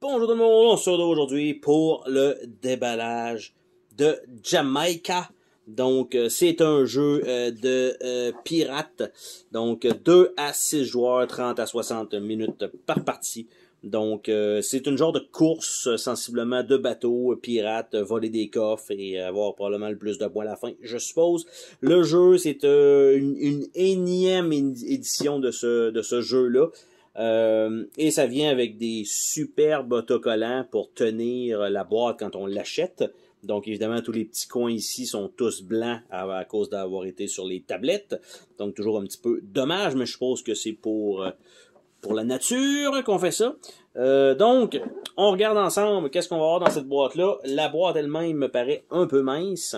Bonjour tout le monde, on se retrouve aujourd'hui pour le déballage de Jamaica. Donc, c'est un jeu de pirates. Donc, 2 à 6 joueurs, 30 à 60 minutes par partie. Donc, c'est une genre de course sensiblement de bateaux pirates, voler des coffres et avoir probablement le plus de points à la fin, je suppose. Le jeu, c'est une énième édition de ce jeu-là. Et ça vient avec des superbes autocollants pour tenir la boîte quand on l'achète. Donc évidemment, tous les petits coins ici sont tous blancs à cause d'avoir été sur les tablettes. Donc toujours un petit peu dommage, mais je suppose que c'est pour la nature qu'on fait ça. Donc, on regarde ensemble qu'est-ce qu'on va avoir dans cette boîte-là. La boîte elle-même me paraît un peu mince.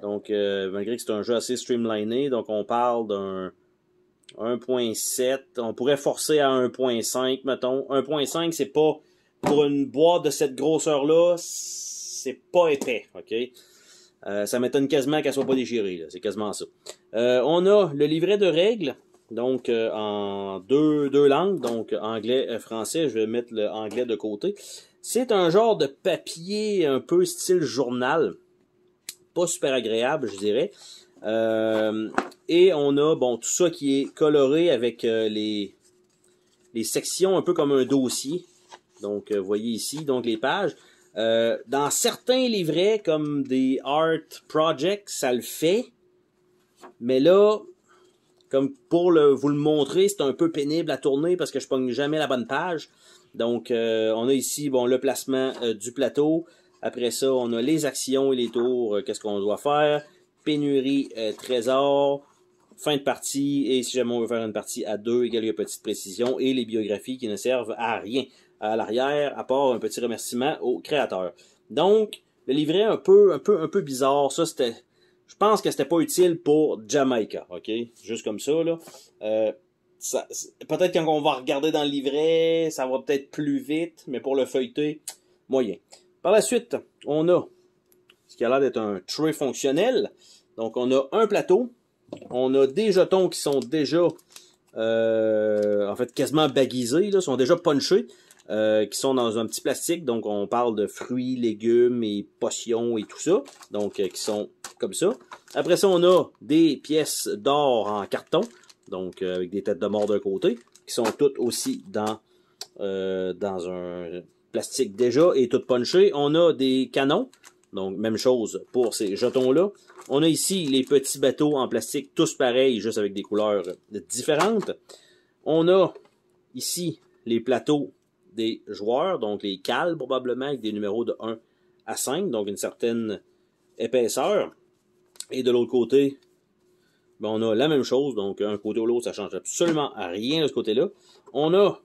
Donc, malgré que c'est un jeu assez streamliné, donc on parle d'un 1.7, on pourrait forcer à 1.5, mettons. 1.5, c'est pas, pour une boîte de cette grosseur-là, c'est pas épais, ok? Ça m'étonne quasiment qu'elle soit pas déchirée, c'est quasiment ça. On a le livret de règles, donc en deux langues, donc anglais, français, je vais mettre le anglais de côté. C'est un genre de papier un peu style journal, pas super agréable, je dirais. Et on a tout ça qui est coloré avec les sections un peu comme un dossier. Donc vous voyez ici donc les pages. Dans certains livrets comme des art projects, ça le fait. Mais là, comme pour vous le montrer, c'est un peu pénible à tourner parce que je pogne jamais la bonne page. Donc on a ici le placement du plateau. Après ça, on a les actions et les tours, qu'est-ce qu'on doit faire. Pénurie, trésor, fin de partie, et si jamais on veut faire une partie à 2 et quelques petites précisions, et les biographies qui ne servent à rien à l'arrière, à part un petit remerciement au créateur. Donc, le livret un peu bizarre, ça c'était, je pense que c'était pas utile pour Jamaica, ok? Juste comme ça, là. Peut-être quand on va regarder dans le livret, ça va peut-être plus vite, mais pour le feuilleter, moyen. Par la suite, on a ce qui a l'air d'être un tray fonctionnel. Donc, on a un plateau. On a des jetons qui sont déjà, en fait, quasiment baguisés, là, sont déjà punchés, qui sont dans un petit plastique. Donc, on parle de fruits, légumes et potions et tout ça. Donc, qui sont comme ça. Après ça, on a des pièces d'or en carton. Donc, avec des têtes de mort d'un côté, qui sont toutes aussi dans un plastique déjà et toutes punchées. On a des canons. Donc, même chose pour ces jetons-là. On a ici les petits bateaux en plastique, tous pareils, juste avec des couleurs différentes. On a ici les plateaux des joueurs, donc les cales probablement, avec des numéros de 1 à 5, donc une certaine épaisseur. Et de l'autre côté, on a la même chose, donc un côté ou l'autre, ça change absolument rien de ce côté-là. On a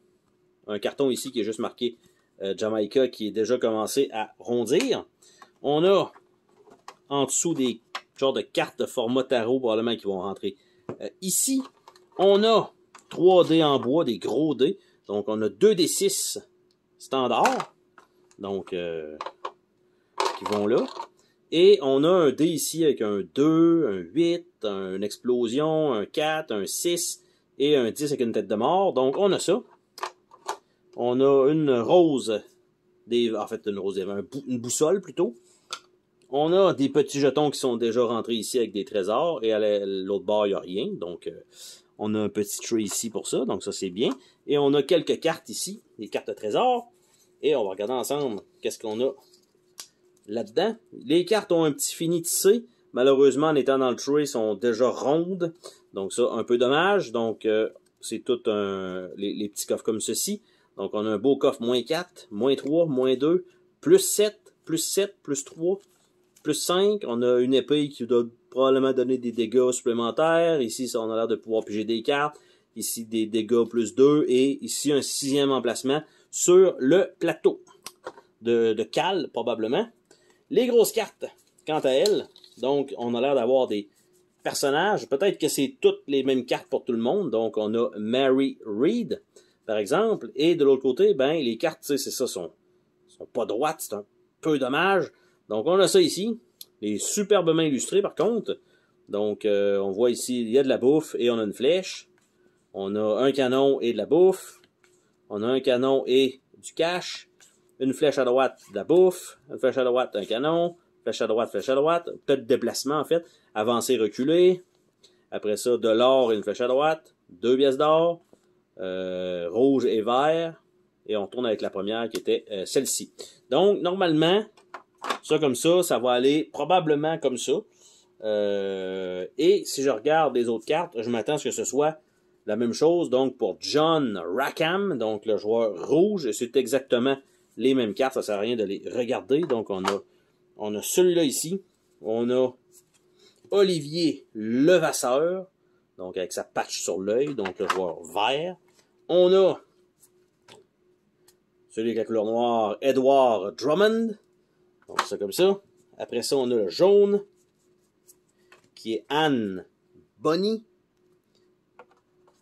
un carton ici qui est juste marqué Jamaica, qui est déjà commencé à rondir. On a en dessous des genres de cartes de format tarot probablement qui vont rentrer ici. On a 3D en bois, des gros dés. Donc on a 2D6 standard. Donc qui vont là. Et on a un dé ici avec un 2, un 8, une explosion, un 4, un 6 et un 10 avec une tête de mort. Donc on a ça. On a une rose, en fait une rose, une boussole plutôt. On a des petits jetons qui sont déjà rentrés ici avec des trésors. Et à l'autre bord, il n'y a rien. Donc, on a un petit tray ici pour ça. Donc, ça, c'est bien. Et on a quelques cartes ici. Des cartes de trésors. Et on va regarder ensemble qu'est-ce qu'on a là-dedans. Les cartes ont un petit fini tissé. Malheureusement, en étant dans le tray, sont déjà rondes. Donc, ça, un peu dommage. Donc, c'est tout les petits coffres comme ceci. Donc, on a un beau coffre -4, -3, -2, +7, +7, +3. Plus 5, on a une épée qui doit probablement donner des dégâts supplémentaires. Ici, on a l'air de pouvoir piger des cartes. Ici, des dégâts +2. Et ici, un 6e emplacement sur le plateau de cale, probablement. Les grosses cartes, quant à elles, donc, on a l'air d'avoir des personnages. Peut-être que c'est toutes les mêmes cartes pour tout le monde. Donc, on a Mary Read, par exemple. Et de l'autre côté, les cartes, c'est ça, sont pas droites. C'est un peu dommage. Donc, on a ça ici. Les superbement illustrés, par contre. Donc, on voit ici, il y a de la bouffe et on a une flèche. On a un canon et de la bouffe. On a un canon et du cash. une flèche à droite, de la bouffe, une flèche à droite, un canon, flèche à droite, peut-être déplacement en fait, avancer, reculer. Après ça, de l'or et une flèche à droite, 2 pièces d'or, rouge et vert, et on tourne avec la première qui était celle-ci. Donc, normalement, ça comme ça va aller probablement comme ça. Et si je regarde les autres cartes, je m'attends à ce que ce soit la même chose. Donc, pour John Rackham, donc le joueur rouge, c'est exactement les mêmes cartes. Ça ne sert à rien de les regarder. Donc, on a celui-là ici. On a Olivier Levasseur, donc avec sa patch sur l'œil, donc le joueur vert. On a celui avec la couleur noire, Edward Drummond. Donc, c'est comme ça. Après ça, on a le jaune, qui est Anne Bonny.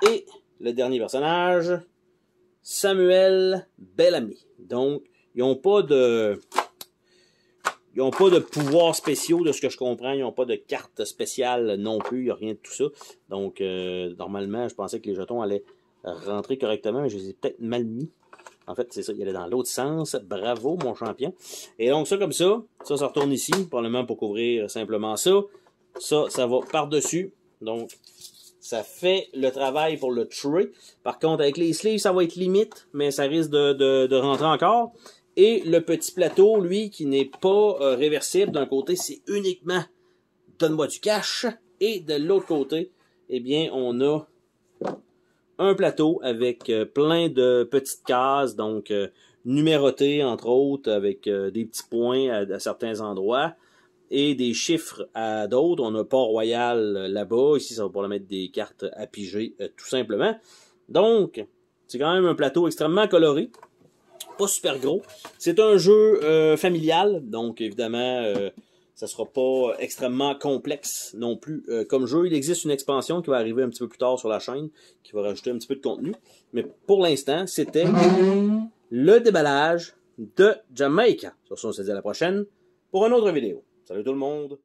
Et le dernier personnage, Samuel Bellamy. Donc, ils n'ont pas de pouvoirs spéciaux, de ce que je comprends. Ils n'ont pas de carte spéciale non plus. Il n'y a rien de tout ça. Donc, normalement, je pensais que les jetons allaient rentrer correctement, mais je les ai peut-être mal mis. En fait, c'est ça, il allait dans l'autre sens. Bravo, mon champion. Et donc, ça comme ça retourne ici, probablement pour couvrir simplement ça. Ça va par-dessus. Donc, ça fait le travail pour le tray. Par contre, avec les sleeves, ça va être limite, mais ça risque de rentrer encore. Et le petit plateau, lui, qui n'est pas réversible, d'un côté, c'est uniquement donne-moi du cash. Et de l'autre côté, eh bien, on a un plateau avec plein de petites cases, donc numérotées, entre autres, avec des petits points à certains endroits, et des chiffres à d'autres. On a Port-Royal là-bas. Ici, ça va pour mettre des cartes à piger, tout simplement. Donc, c'est quand même un plateau extrêmement coloré. Pas super gros. C'est un jeu familial, donc évidemment, ça sera pas extrêmement complexe non plus comme jeu. Il existe une expansion qui va arriver un petit peu plus tard sur la chaîne, qui va rajouter un petit peu de contenu. Mais pour l'instant, c'était le déballage de Jamaica. Sur ce, on se dit à la prochaine pour une autre vidéo. Salut tout le monde!